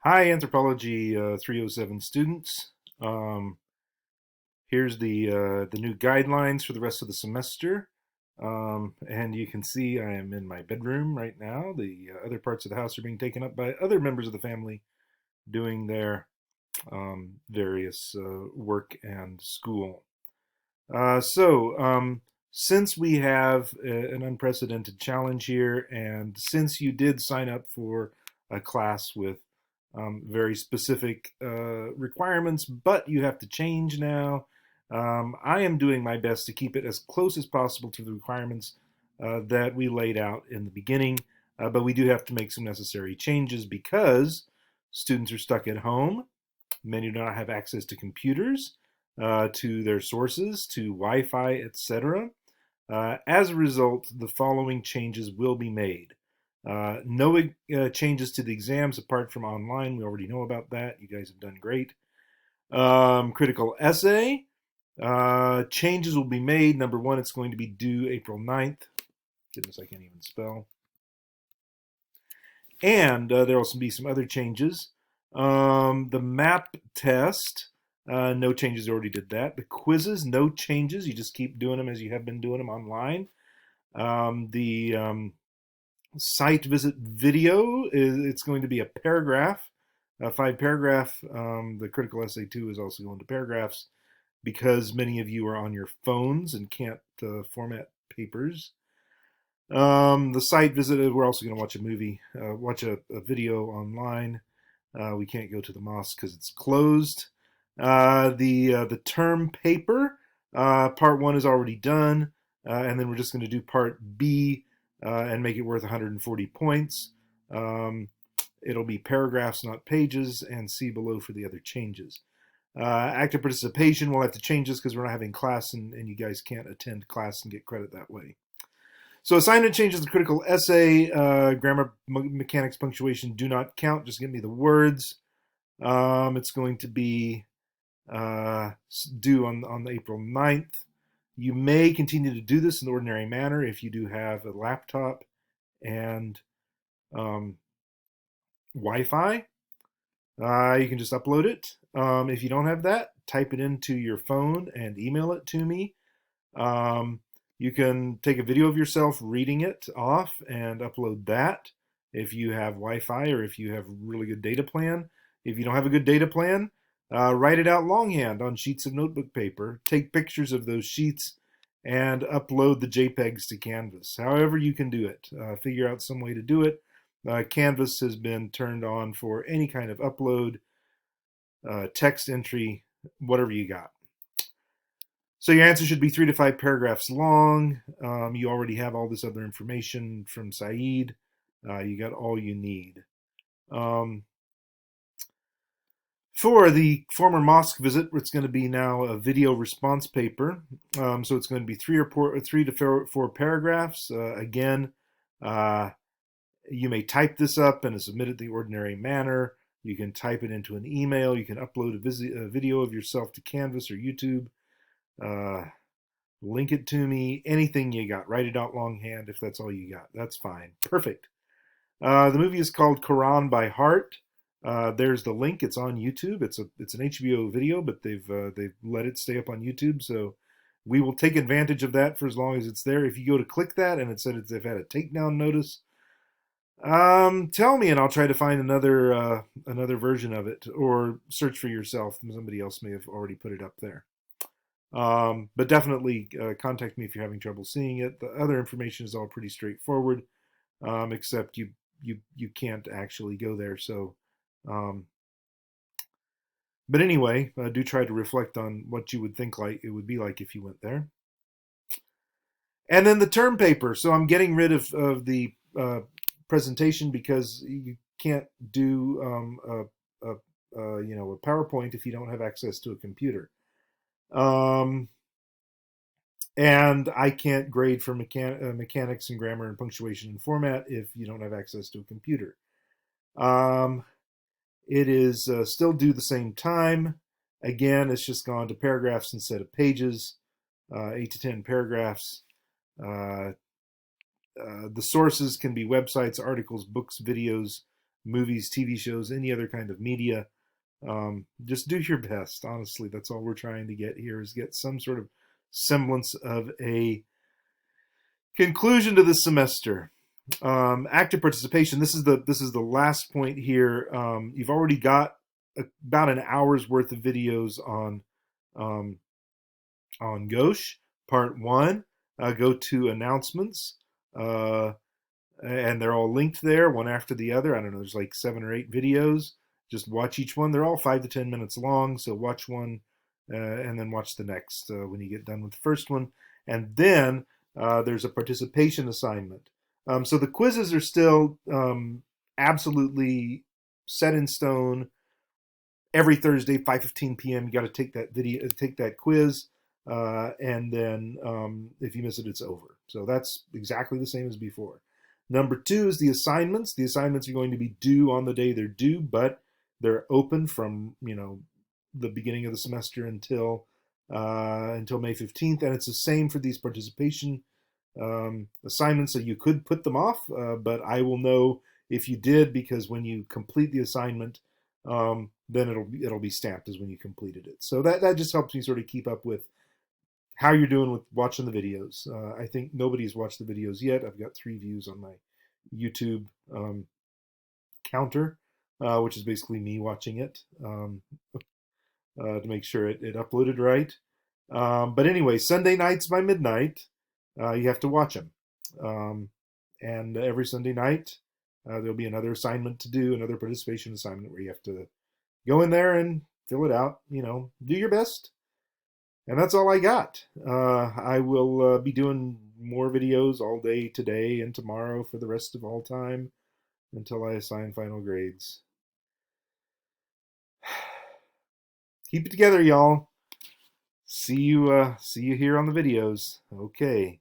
Hi, Anthropology 307 students. Um, Here's the new guidelines for the rest of the semester. And you can see I am in my bedroom right now. The other parts of the house are being taken up by other members of the family doing their various work and school. Since we have an unprecedented challenge here, and since you did sign up for a class with very specific requirements, but you have to change now, I am doing my best to keep it as close as possible to the requirements that we laid out in the beginning. But we do have to make some necessary changes because students are stuck at home. Many do not have access to computers, to their sources, to Wi-Fi, etc. As a result, the following changes will be made. No changes to the exams apart from online. We already know about that. You guys have done great. Critical essay. Changes will be made. Number one, it's going to be due April 9th. Goodness, I can't even spell. And there will also be some other changes. The map test, no changes, already did that. The quizzes, no changes. You just keep doing them as you have been doing them online. The site visit video, it's going to be a paragraph, a 5 paragraph. The critical essay 2 is also going to paragraphs because many of you are on your phones and can't format papers. The site visit, we're also going to watch a movie, watch a video online. We can't go to the mosque because it's closed. The term paper, part one is already done, and then we're just going to do part B and make it worth 140 points. It'll be paragraphs, not pages, and see below for the other changes. Active participation, we'll have to change this because we're not having class and you guys can't attend class and get credit that way. So assignment changes the critical essay, grammar, mechanics, punctuation do not count. Just give me the words. It's going to be due on April 9th. You may continue to do this in the ordinary manner if you do have a laptop and Wi-Fi. You can just upload it. If you don't have that, type it into your phone and email it to me. You can take a video of yourself reading it off and upload that if you have Wi-Fi or if you have really good data plan. If you don't have a good data plan, write it out longhand on sheets of notebook paper. Take pictures of those sheets and upload the JPEGs to Canvas. However you can do it. Figure out some way to do it. Canvas has been turned on for any kind of upload, text entry, whatever you got. So your answer should be 3 to 5 paragraphs long. You already have all this other information from Saeed. You got all you need. For the former mosque visit, it's going to be now a video response paper. So it's going to be 3 to 4 paragraphs. Again, you may type this up and submit it the ordinary manner. You can type it into an email. You can upload a video of yourself to Canvas or YouTube. Link it to me. Anything you got. Write it out longhand if that's all you got. That's fine. Perfect. The movie is called Quran by Heart. There's the link. It's on YouTube. It's an HBO video, but they've let it stay up on YouTube. So we will take advantage of that for as long as it's there. If you go to click that and it said they've had a takedown notice, tell me and I'll try to find another version of it or search for yourself. Somebody else may have already put it up there. But definitely contact me if you're having trouble seeing it. The other information is all pretty straightforward, except you can't actually go there. So, but anyway, do try to reflect on what you would think like it would be like if you went there. And then the term paper. So I'm getting rid of the presentation because you can't do a PowerPoint if you don't have access to a computer. And I can't grade for mechanics and grammar and punctuation and format if you don't have access to a computer. It is still due the same time. Again, it's just gone to paragraphs instead of pages, 8 to 10 paragraphs. The sources can be websites, articles, books, videos, movies, TV shows, any other kind of media. Just do your best. Honestly, that's all we're trying to get here, is get some sort of semblance of a conclusion to the semester. Active participation. This is the last point here. You've already got about an hour's worth of videos um, on Gauche. Part 1. Go to announcements. And they're all linked there, one after the other. I don't know, there's like 7 or 8 videos. Just watch each one. They're all 5 to 10 minutes long, so watch one and then watch the next when you get done with the first one. And then there's a participation assignment. So the quizzes are still absolutely set in stone. Every Thursday, 5:15 p.m. You got to take that video, take that quiz, and then if you miss it, it's over. So that's exactly the same as before. Number 2 is the assignments. The assignments are going to be due on the day they're due, but they're open from the beginning of the semester until May 15th, and it's the same for these participation assignments. So you could put them off, but I will know if you did, because when you complete the assignment, then it'll be stamped as when you completed it. So that just helps me sort of keep up with how you're doing with watching the videos. I think nobody's watched the videos yet. I've got 3 views on my YouTube counter, which is basically me watching it to make sure it uploaded right. But anyway, Sunday nights by midnight, you have to watch them. And every Sunday night, there'll be another assignment to do, another participation assignment where you have to go in there and fill it out, do your best. And that's all I got. I will be doing more videos all day today and tomorrow for the rest of all time until I assign final grades. Keep it together, y'all. See you here on the videos. Okay.